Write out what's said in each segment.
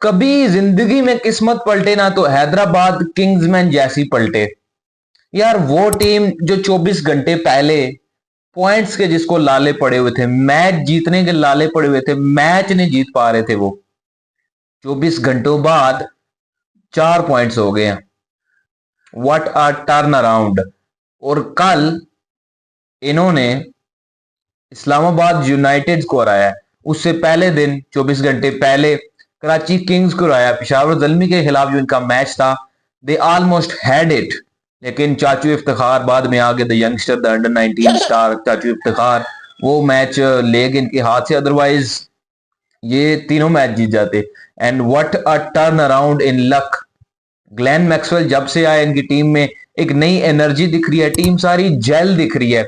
कभी जिंदगी में किस्मत पलटे ना तो हैदराबाद किंग्समैन जैसी पलटे। यार वो टीम जो 24 घंटे पहले पॉइंट्स के जिसको लाले पड़े हुए थे, मैच जीतने के लाले पड़े हुए थे, मैच नहीं जीत पा रहे थे, वो 24 घंटों बाद 4 पॉइंट्स हो गए हैं। What a turn around. और कल इन्होंने इस्लामाबाद यूनाइटेड को हराया। उससे पहले दिन 24 घंटे पहले कराची किंग्स को हराया। पेशावर जलमी के खिलाफ जो इनका मैच था, दे ऑलमोस्ट हैड इट, लेकिन चाचू इफ्तिखार बाद में आगे, the youngster, the under 19 star चाचू इफ्तिखार, वो मैच ले गए इनके हाथ से। अदरवाइज ये तीनों मैच जीत जाते। And what a turn around in luck. Glenn Maxwell जब से आए इनकी टीम में एक नई एनर्जी दिख रही है, टीम सारी जेल दिख रही है।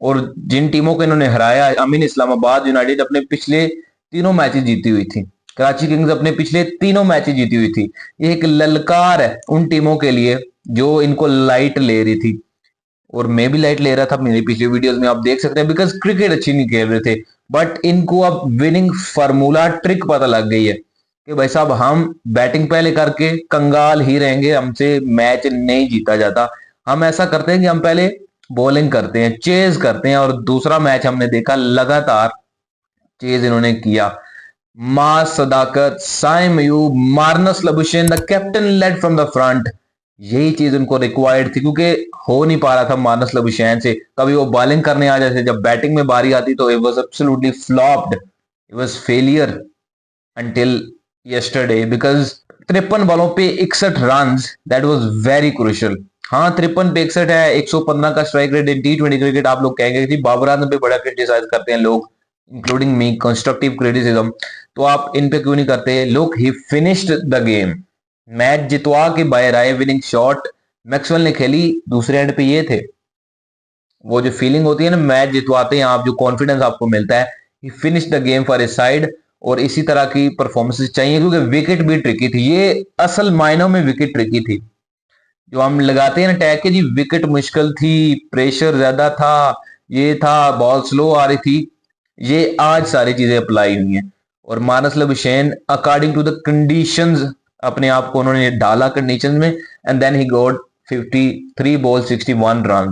और जिन टीमों को इन्होंने हराया, अमीन इस्लामाबाद यूनाइटेड अपने पिछले तीनों मैचेस जीती हुई थी, कराची किंग्स अपने पिछले तीनों मैचेस जीती हुई थी। ये एक ललकार है उन टीमों के लिए जो इनको लाइट ले रही थी। और मैं भी लाइट ले रहा था मेरी पिछली वीडियोस में, आप देख सकते हैं, बिकॉज क्रिकेट अच्छी नहीं खेल रहे थे। बट इनको अब विनिंग फार्मूला ट्रिक पता लग गई है कि भाई साहब हम बैटिंग पहले करके कंगाल ही रहेंगे, हमसे मैच नहीं जीता जाता। हम ऐसा करते हैं कि हम पहले बॉलिंग करते हैं, चेज करते हैं। और दूसरा मैच हमने देखा लगातार चेज इन्होंने किया। Maaz Sadaqat, Saim Ayub, Marnus Labuschagne, the captain led from the front. यही चीज उनको रिक्वायर्ड थी, क्योंकि हो नहीं पा रहा था मार्नस लबुशेन से। कभी वो बॉलिंग करने आ जाते, जब बैटिंग में बारी आती तो it was absolutely flopped, it was failure until yesterday, because 53 बॉलों पे 61 run, that was very crucial. हाँ, 53 पे 61 है, 115 का strike rate in T20 cricket. आप लोग कहेंगे कि बाबर आजम पे बड़ा क्रिटिसाइज करते हैं लोग, इंक्लूडिंग मी, कंस्ट्रक्टिव क्रिटिसिज्म, तो आप इन पे क्यों नहीं करते? Look, he finished the game, match जितवा के बाहर आए। विनिंग शॉट मैक्सवेल ने खेली, दूसरे एंड पे ये थे। वो जो फीलिंग होती है ना मैच जितवाते हैं आप, जो कॉन्फिडेंस आपको मिलता है, ही फिनिश द गेम फॉर इस साइड। और इसी तरह की परफॉर्मेंसेस चाहिए, क्योंकि विकेट भी ट्रिकी थी, ये असल मायनों में विकेट ट्रिकी थी। जो हम लगाते हैं ना टैग के, जी विकेट मुश्किल थी, प्रेशर ज्यादा था, ये था, बॉल स्लो आ रही थी, ये आज सारी चीजें अप्लाई हुई हैं। और Marnus Labuschagne according to the conditions अपने आप को उन्होंने डाला कंडीशंस में, and then he got 53 ball 61 run.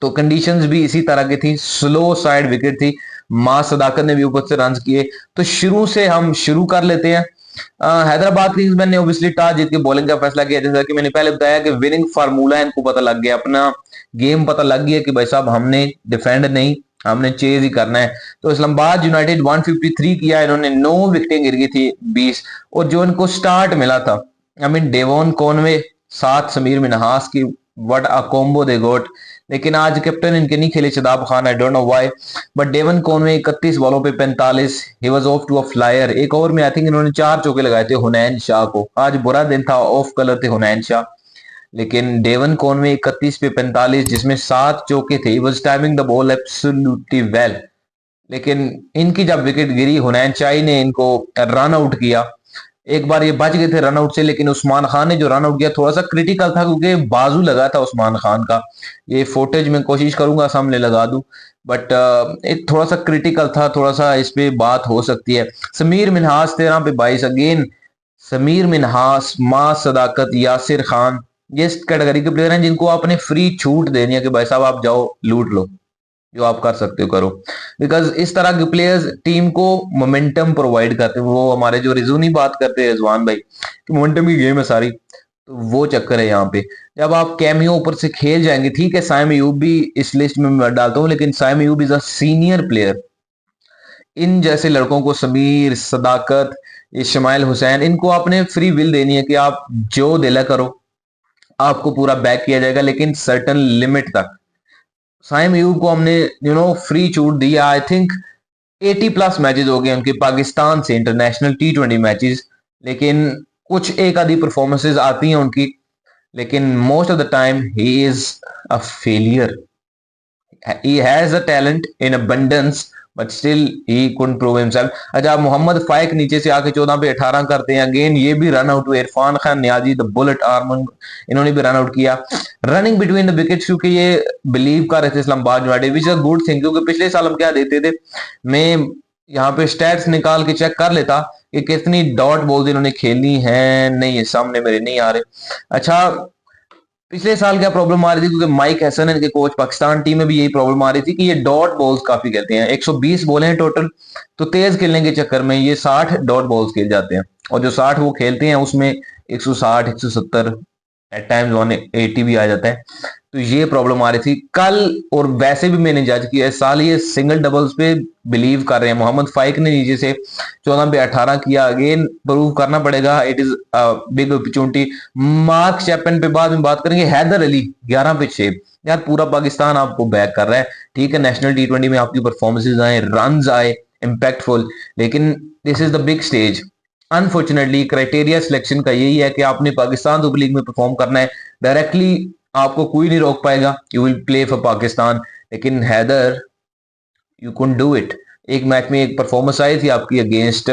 तो कंडीशंस भी इसी तरह की थी, स्लो साइड विकेट थी। मां सदाकत ने भी ऊपर से रन किए। तो शुरू से हम शुरू कर लेते हैं। हैदराबाद किंग्समैन ने ऑब्वियसली टॉस जीत के बॉलिंग का फैसला किया। जैसा कि मैंने पहले बताया कि विनिंग फार्मूला इनको पता लग गया, अपना गेम पता लग गया कि भाई साहब हमने डिफेंड नहीं, हमने चेज ही करना है। तो इस्लामाबाद यूनाइटेड 153 किया इन्होंने, 9 विकेटें गिर गई थी 20। और जो इनको स्टार्ट मिला था, आई मीन डेवॉन कॉनवे साथ समीर मिनहास की, what a combo they got. लेकिन आज कैप्टन इनके नहीं खेले Shadab Khan, I don't know why. But Devon Conway 31 बॉलों पे 45, he was off to a flyer. एक ओवर में आई थिंक इन्होंने 4 चौके लगाए थे हुनैन शाह को। आज बुरा दिन था, ऑफ कलर थे हुनैन शाह। लेकिन डेवन कॉनवे 31 पे 45, जिसमें 7 चौके थे, he was timing the ball absolutely well. लेकिन इनकी जब विकेट गिरी, हुनैन शाही ने इनको रन आउट किया। एक बार ये बच गए थे रन आउट से, लेकिन उस्मान खान ने जो रन आउट किया थोड़ा सा क्रिटिकल था, क्योंकि बाजू लगा था उस्मान खान का। ये फोटेज में कोशिश करूंगा सामने लगा दूं, बट एक थोड़ा सा क्रिटिकल था, थोड़ा सा इस पे बात हो सकती है। समीर मिनहास 13 पे 22 अगेन। समीर मिनहास, मां सदाकत, यासिर खान, ये इस कैटेगरी के प्लेयर हैं जिनको आपने फ्री छूट देनी है कि भाई साहब आप जाओ लूट लो, जो आप कर सकते हो करो। बिकॉज इस तरह के प्लेयर्स टीम को मोमेंटम प्रोवाइड करते हैं। वो हमारे जो रिजूनी बात करते हैं रिजवान भाई कि मोमेंटम की गेम है सारी, तो वो चक्कर है यहाँ पे। जब आप कैमियो ऊपर से खेल जाएंगे, ठीक है, साइम अयूब भी इस लिस्ट में मैं डालता हूँ, लेकिन Saim Ayub is a senior player. इन जैसे लड़कों को, समीर, सदाकत, इस्माइल हुसैन, इनको आपने फ्री विल देनी है कि आप जो दिला करो, आपको पूरा बैक किया जाएगा, लेकिन सर्टन लिमिट तक। साइम अयूब को हमने फ्री छूट दिया। आई थिंक 80 प्लस मैचेस हो गए उनके पाकिस्तान से, इंटरनेशनल T20 मैचेस। लेकिन कुछ एक आधी परफॉर्मेंसेस आती हैं उनकी, लेकिन most of the time he is a failure. he has a talent in abundance, but still he couldn't prove himself। अच्छा, मोहम्मद फाइक नीचे से आके 14 पे 18 करते हैं, अगेन ये भी रन आउट हुए। इरफान खान नियाजी, द बुलेट आर्मन, इन्होंने भी रन आउट किया। रनिंग बिटवीन द विकेट्स, क्योंकि ये बिलीव कर रहे थे Islamabad United, which is a good thing, क्योंकि पिछले साल हम क्या देते थे, मैं यहाँ पे स्टैट्स निकाल के चेक कर लेता कि कितनी डॉट बॉल्स इन्होंने खेलनी है। नहीं, ये सामने मेरे नहीं आ रहे। अच्छा, पिछले साल क्या प्रॉब्लम आ रही थी, क्योंकि माइक हैसन इनके कोच, पाकिस्तान टीम में भी यही प्रॉब्लम आ रही थी कि ये डॉट बॉल्स काफी खेलते हैं। 120 बॉल हैं टोटल, तो तेज खेलने के चक्कर में ये 60 डॉट बॉल्स खेल जाते हैं। और जो 60 वो खेलते हैं उसमें 160, 170, एट टाइम्स 180 भी आ जाता है। तो ये प्रॉब्लम आ रही थी कल। और वैसे भी मैंने जज किया इस साल ये सिंगल डबल्स पे बिलीव कर रहे हैं। मोहम्मद फाइक ने नीचे से 14 पे 18 किया। अगेन प्रूव करना पड़ेगा, it is big opportunity. Mark Chapman पे बाद में बात करेंगे। हैदर अली 11 पे 6। यार पूरा पाकिस्तान आपको बैक कर रहा है। ठीक है, नेशनल टी20 में आपकी परफॉर्मेंसेज आए, रन आए इम्पैक्टफुल, लेकिन this is the big stage. Unfortunately criteria selection का यही है कि आपने पाकिस्तान सुपर लीग में परफॉर्म करना है। डायरेक्टली आपको कोई नहीं रोक पाएगा, you will play for Pakistan. लेकिन Haider, you can do it. एक मैच में एक परफॉर्मेंस आई थी आपकी अगेंस्ट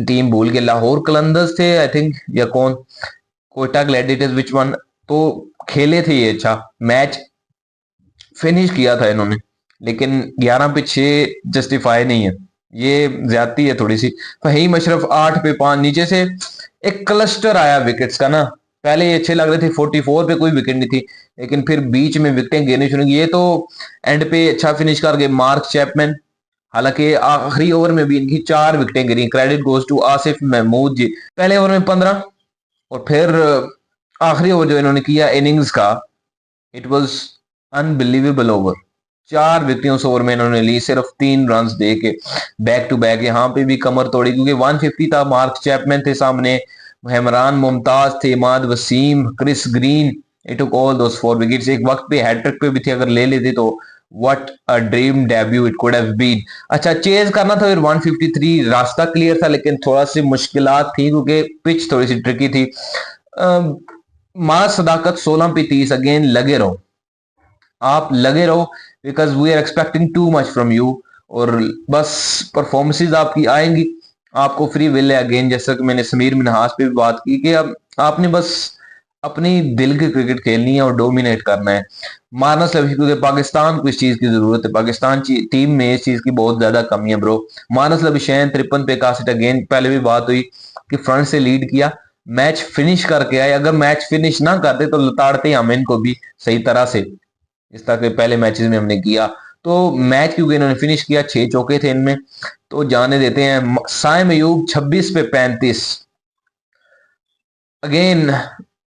टीम भूल के, लाहौर कलंदर्स थे आई थिंक, या कौन, कोयटा ग्लैडिएटर्स, विच वन। तो खेले थे ये, अच्छा मैच फिनिश किया था इन्होंने, लेकिन 11 पे 6 जस्टिफाई नहीं है, ये ज्यादती है थोड़ी सी। फहीम अशरफ 8 पे 5। नीचे से एक क्लस्टर आया विकेट्स का ना, पहले ये अच्छे लग रहे थे, 44 पे कोई विकेट नहीं थी, लेकिन फिर बीच में विकेटें गिरनी शुरू की। ये तो एंड पे अच्छा फिनिश कर गए मार्क चैपमैन। हालांकि आखिरी ओवर में भी इनकी 4 विकेटें गिरी। Credit goes to Asif Mahmood ji. पहले ओवर में 15, और फिर आखिरी ओवर जो इन्होंने किया इनिंग्स का, इट वाज अनबिलीवेबल ओवर। 4 विकेटें उस ओवर में इन्होंने ली, सिर्फ 3 रन दे के बैक टू बैक। यहाँ पे भी कमर तोड़ी, क्योंकि 150 था। मार्क चैपमैन थे सामने, हेमरान मुमताज थे, Imad Wasim, Chris Green. It took all those 4 wickets. एक वक्त पे हैट्रिक पे भी थे, अगर ले लेते तो what a dream debut it could have been. अच्छा, चेज करना था फिर 153, रास्ता क्लियर था, लेकिन थोड़ा सी मुश्किलात थी क्योंकि पिच थोड़ी सी ट्रिकी थी। मां सदाकत 16 पे 30। अगेन लगे रहो, आप लगे रहो, because we are expecting too much from you. और बस परफॉर्मेंसेज आपकी आएंगी, आपको फ्री विल है। अगेन जैसा कि मैंने समीर मिनहास पे भी बात की कि अब आपने बस अपनी दिल की क्रिकेट खेलनी है और डोमिनेट करना है। मारना सिर्फ, क्योंकि पाकिस्तान को इस चीज की जरूरत है। पाकिस्तान टीम में इस चीज की बहुत ज्यादा कमी है ब्रो। मानस लबिशैन 53 पे 61। अगेन पहले भी बात हुई कि फ्रंट से लीड किया, मैच फिनिश करके आए। अगर मैच फिनिश ना करते तो लताड़ते हम इनको भी सही तरह से, इस तरह के पहले मैचेस में हमने किया। तो मैच क्योंकि इन्होंने फिनिश किया, 6 चौके थे इनमें, तो जाने देते हैं। साइम अयूब 26 पे 35। अगेन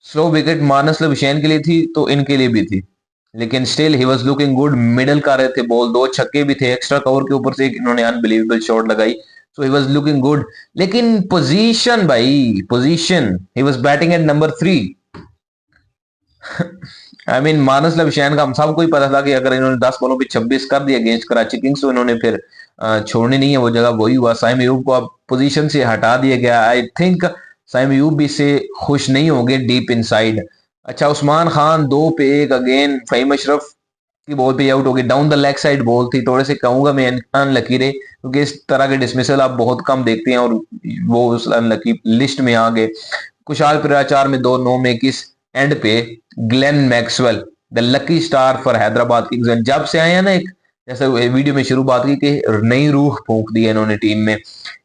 स्लो विकेट मानस लबिशैन के लिए थी तो इनके लिए भी थी, लेकिन still he was looking good. Middle कर रहे थे बॉल, 2 छक्के भी थे, एक्स्ट्रा कवर के ऊपर से इन्होंने अनबिलीवेबल शॉट लगाई। So he was looking good. लेकिन पोजीशन भाई, position, he was batting at number 3। I mean Marnus Labuschagne का हम सबको ही पता था कि अगर इन्होंने 10 बॉलों पे 26 कर दिया अगेंस्ट कराची किंग्स, तो इन्होंने फिर छोड़नी नहीं है वो जगह। वही हुआ, साइम अयूब को अब पोजीशन से हटा दिया गया। आई थिंक साइम अयूब भी से खुश नहीं होंगे डीप इनसाइड। अच्छा, उस्मान खान 2 पे 1। अगेन फहीम अशरफ की बॉल पे आउट हो गई, down the leg side ball थी। थोड़े से कहूंगा मैं अनलकी रहे, क्योंकि इस तरह के डिसमिसल आप बहुत कम देखते हैं, और वो उस अनलकी लिस्ट में आ गए। कुशाल पिरा 4 में 2, 9 में 21। एंड पे Glenn Maxwell, the lucky star for Hyderabad Kings. जब से आए हैं ना, एक जैसे वीडियो में शुरू बात की कि नई रूह फूंक दी है इन्होंने टीम में,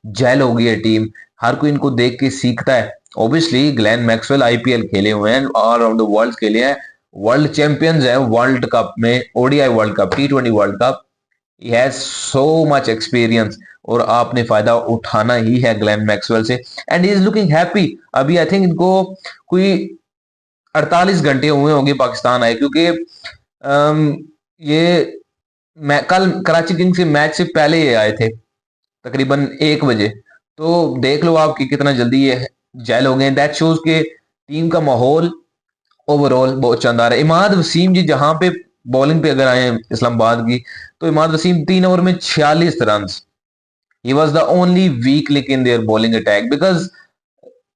जेल हो गई है टीम, हर कोई इनको देख के सीखता है। ऑब्वियसली ग्लेन मैक्सवेल आईपीएल खेले हुए हैं, ऑल अराउंड द वर्ल्ड खेले हैं, वर्ल्ड चैंपियंस है वर्ल्ड कप में, ODI world cup, T20 world cup. He has so much experience, और आपने फायदा उठाना ही है ग्लेन मैक्सवेल से। And he is looking happy. अभी आई थिंक इनको कोई 48 घंटे हुए होंगे पाकिस्तान आए, क्योंकि ये कल कराची किंग्स के मैच से पहले ये आए थे तकरीबन 1 बजे। तो देख लो आप कि कितना जल्दी ये जेल हो गए। दैट शोज के टीम का माहौल ओवरऑल बहुत शानदार है। इमाद वसीम जी जहां पे बॉलिंग पे अगर आए इस्लामाबाद की, तो इमाद वसीम 3 ओवर में 46 run. He was the only weak link in their bowling attack, because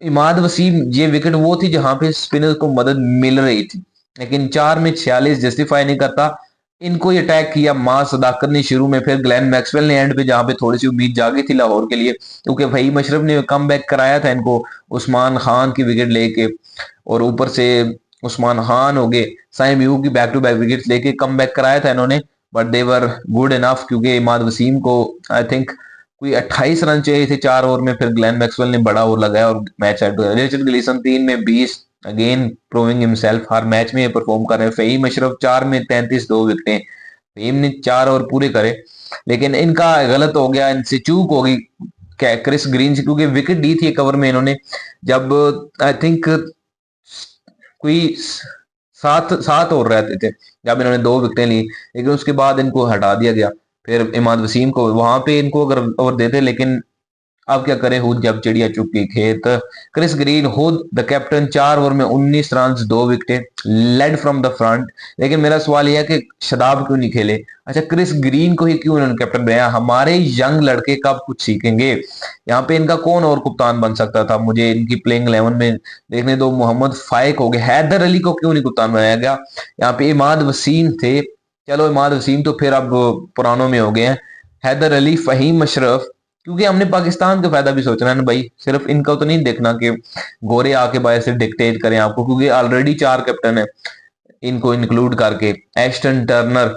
Imad Wasim, ये विकेट वो थी जहां पे स्पिनर को मदद मिल रही थी, लेकिन 4 में 46 जस्टिफाई नहीं करता। इनको ये अटैक किया मां सदाकत ने शुरू में, फिर ग्लेन मैक्सवेल ने एंड पे, जहां पे थोड़ी सी उम्मीद जागी थी लाहौर के लिए, क्योंकि भाई मशरफ ने कम बैक कराया था इनको उस्मान खान की विकेट लेके, और ऊपर से उस्मान खान हो गए, साइम अयूब की बैक टू बैक विकेट लेके कम बैक कराया था इन्होंने। But they were good enough, क्योंकि इमाद वसीम को आई थिंक कोई 28 रन चाहिए थे 4 ओवर में, फिर ग्लेन मैक्सवेल ने बड़ा ओवर लगाया और मैच सेट हो गया। रिचर्ड ग्लीसन 3 में 20, अगेन प्रूविंग हिमसेल्फ, हर मैच में ये परफॉर्म कर रहे हैं। फहीम अशरफ 4 में 33, 2 विकेटें। फहीम ने 4 ओवर पूरे करे, लेकिन इनका गलत हो गया, इनसे चूक हो गई क्रिस ग्रीन से, क्योंकि विकेट ली थी कवर में इन्होंने, जब आई थिंक कोई 7 ओवर रहते थे जब इन्होंने 2 विकेटें ली, लेकिन उसके बाद इनको हटा दिया गया। फिर इमाद वसीम को वहां पे इनको अगर ओवर देते, लेकिन अब क्या करें, हुद जब चिड़िया चुग गई खेत। Chris Green who'd the captain, 4 over में 19 रन, 2 विकेटें, लेड फ्रॉम द फ्रंट। लेकिन मेरा सवाल यह है कि शदाब क्यों नहीं खेले? अच्छा, क्रिस ग्रीन को ही क्यों उन्होंने कैप्टन बनाया? हमारे यंग लड़के कब कुछ सीखेंगे? यहाँ पे इनका कौन और कप्तान बन सकता था? मुझे इनकी प्लेइंग 11 में देखने दो। मोहम्मद फाइक हो गए, हैदर अली को क्यों नहीं कप्तान बनाया गया? यहाँ पे इमाद वसीम थे, चलो इमाद वसीम तो फिर अब पुरानों में हो गए हैं। हैदर अली, फहीम अशरफ, क्योंकि हमने पाकिस्तान का फायदा भी सोचना है ना भाई, सिर्फ इनका तो नहीं देखना कि गोरे आके बाहर से डिक्टेट करें आपको, क्योंकि ऑलरेडी 4 कैप्टन है इनको इंक्लूड करके। एस्टन टर्नर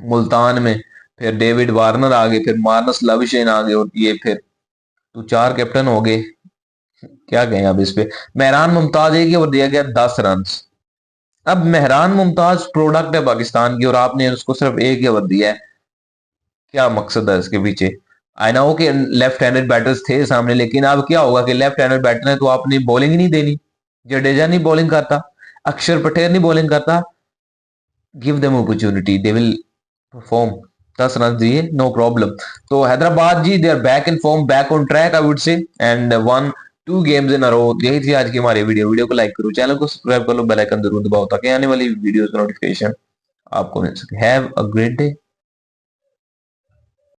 मुल्तान में, फिर डेविड वार्नर आ गए, फिर मार्नस लविशेन आ गए, और ये फिर तो 4 कैप्टन हो गए। क्या कहें अब इस पे। मेहरान मुमताज एक ओवर दिया गया 10 रन। अब मेहरान मुमताज प्रोडक्ट है पाकिस्तान की, और आपने उसको सिर्फ 1 ओवर दिया है, क्या मकसद है इसके पीछे? आई नो कि लेफ्ट हैंडेड बैटर्स थे सामने, लेकिन अब क्या होगा कि लेफ्ट हैंडेड बैटर है तो आपने बॉलिंग ही नहीं देनी। जडेजा नहीं बॉलिंग करता, अक्षर पटेल नहीं बॉलिंग करता, give them opportunity, they will perform. 10 run दिए, नो प्रॉब्लम। तो Hyderabad ji, they are back in form, back on track I would say, and one 2 games in a row. यही थी आज की हमारी वीडियो को लाइक करो, चैनल को सब्सक्राइब कर लो, बेल आइकन जरूर दबाओ ताकि आने वाली वीडियोस का नोटिफिकेशन आपको मिल सके। Have a great day.